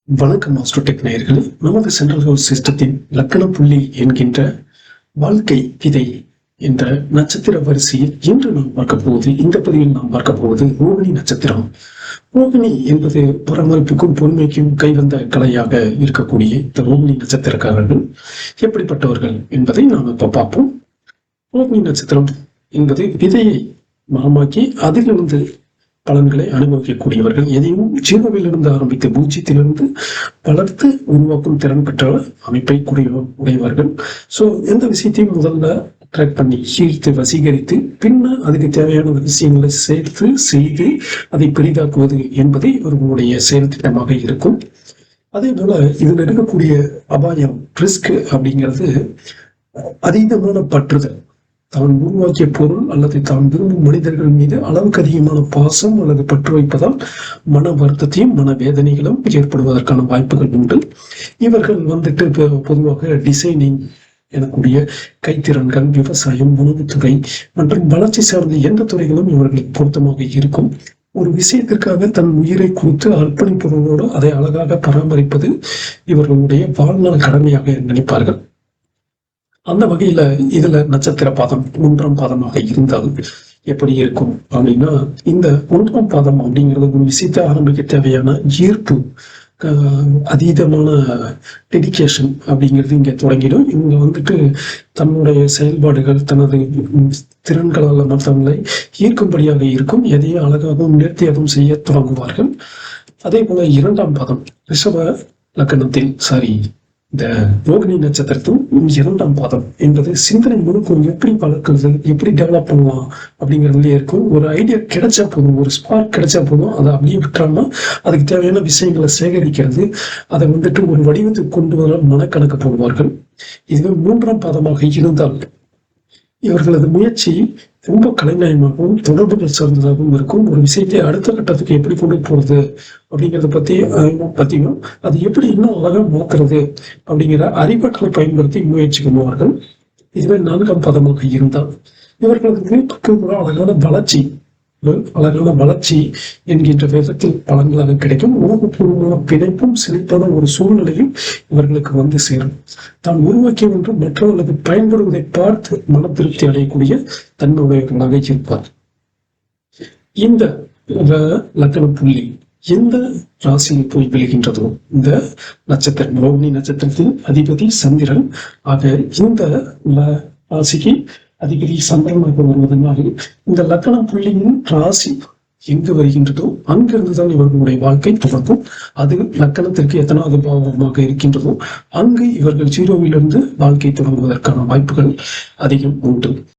வணக்கம் ஆஸ்ட்ரோடெக் நேயர்களே. நமது சென்ட்ரல் ஹவுஸ் சிஸ்டத்தின் லக்கண புள்ளி என்கின்ற வாழ்க்கை விதை என்ற நட்சத்திர வரிசையில் இன்று நாம் பார்க்க போவது, இந்த பதிவில் நாம் பார்க்க போவது ரோகிணி நட்சத்திரம். ரோகிணி என்பது பராமரிப்புக்கும் பொறுமைக்கும் கைவந்த கலையாக இருக்கக்கூடிய இந்த ரோகிணி நட்சத்திரக்காரர்கள் எப்படிப்பட்டவர்கள் என்பதை நாம் இப்ப பார்ப்போம். ரோகிணி நட்சத்திரம் என்பது விதையை மரமாக்கி அதிலிருந்து பலன்களை அனுபவிக்கக்கூடியவர்கள். எதையும் ஜீரோவிலிருந்து ஆரம்பித்து பூஜ்ஜியத்திலிருந்து வளர்த்து உருவாக்கும் திறன் பெற்ற அமைப்பை உடையவர்கள். ஸோ எந்த விஷயத்தையும் முதல்ல ட்ராக் பண்ணி ஈர்த்து வசீகரித்து பின்னர் அதுக்கு தேவையான விஷயங்களை சேர்த்து செய்து அதை பெரிதாக்குவது என்பது இவர்களுடைய செயல் திட்டமாக இருக்கும். அதே போல இதில் இருக்கக்கூடிய அபாயம் ரிஸ்க் அப்படிங்கிறது அதீதமான பற்றுதல். தான் உருவாக்கிய பொருள் அல்லது தான் விரும்பும் மனிதர்கள் மீது அளவுக்கு அதிகமான பாசம் அல்லது பற்று வைப்பதால் மன வருத்தத்தையும் மன வேதனைகளும் ஏற்படுவதற்கான வாய்ப்புகள் உண்டு. இவர்கள் பொதுவாக டிசைனிங் எனக்கூடிய கைத்திறன்கள், விவசாயம், உணவுத்துறை மற்றும் வளர்ச்சி சார்ந்த எந்த துறைகளும் இவர்களுக்கு பொருத்தமாக இருக்கும். ஒரு விஷயத்திற்காக தன் உயிரை கொடுத்து அர்ப்பணிப்பதோடு அதை அழகாக பராமரிப்பது இவர்களுடைய வாழ்நாள் கடமையாக நினைப்பார்கள். அந்த வகையில இதுல நட்சத்திர பாதம் 1ஆம் பாதமாக இருந்தால் எப்படி இருக்கும் அப்படின்னா, இந்த 1ஆம் பாதம் அப்படிங்கிறது ஒரு விஷயத்தை ஆரம்பிக்க தேவையான ஈர்ப்பு, அதீதமான டெடிகேஷன் அப்படிங்கிறது இங்க தொடங்கிடும். இவங்க தன்னுடைய செயல்பாடுகள் தனது திறன்களால் மற்றவங்களை ஈர்க்கும்படியாக இருக்கும். எதையும் அழகாகவும் நேர்த்தியாகவும் செய்ய தொடங்குவார்கள். அதே போல 2ஆம் பாதம் ரிஷப லக்கணத்தில் இந்த ரோகிணி நட்சத்திரத்தும் 2ஆம் பாதம் என்பது சிந்தனை முழுக்கும் எப்படி வளர்க்கிறது, எப்படி டெவலப் பண்ணலாம் அப்படிங்கிறதுலயே இருக்கும். ஒரு ஐடியா கிடைச்சா போதும், ஒரு ஸ்பார்க் கிடைச்சா போதும், அதை அப்படியே விட்டுறாம அதுக்கு தேவையான விஷயங்களை சேகரிக்கிறது, அதை ஒரு வடிவத்துக்கு கொண்டு வர மனக்கணக்கு போடுவார்கள். இதுவே 3ஆம் பாதமாக இருந்தால் இவர்களது முயற்சி ரொம்ப கலைநயமாகவும் தொடர்புகள் சார்ந்ததாகவும் இருக்கும். ஒரு விஷயத்தை அடுத்த கட்டத்துக்கு எப்படி கொண்டு போறது அப்படிங்கிறத பத்தியும் அது எப்படி இன்னும் அழகா மாத்துறது அப்படிங்கிற அறிவாற்றலை பயன்படுத்தி முயற்சி பண்ணுவார்கள். இதுவே 4ஆம் பாதமாக இருந்தால் இவர்களது முயற்சிக்கு ஒரு அழகான வளர்ச்சி என்கின்ற விதத்தில் பலன்களாக கிடைக்கும். உணவுபூர்வமான பிணைப்பும் செழிப்பான ஒரு சூழ்நிலையும் இவர்களுக்கு சேரும். தான் உருவாக்கிய ஒன்று மற்றவர்களுக்கு பயன்படுவதை பார்த்து மன திருப்தி அடையக்கூடிய தன்மையுடையவர்களாக இருப்பார். இந்த லக்கண புள்ளி எந்த ராசியில் போய் விழுகின்றதோ, இந்த நட்சத்திரம் ரோகிணி நட்சத்திரத்தின் அதிபதி சந்திரன் ஆக இந்த ராசிக்கு அதிபதி சந்திரனாக வருவதனால் இந்த லக்கண புள்ளியின் ராசி எங்கு வருகின்றதோ அங்கிருந்துதான் இவர்களுடைய வாழ்க்கை தொடங்கும். அது லக்கணத்திற்கு எத்தனாவது பாவமாக இருக்கின்றதோ அங்கு இவர்கள் 0விலிருந்து வாழ்க்கை தொடங்குவதற்கான வாய்ப்புகள் அதிகம் உண்டு.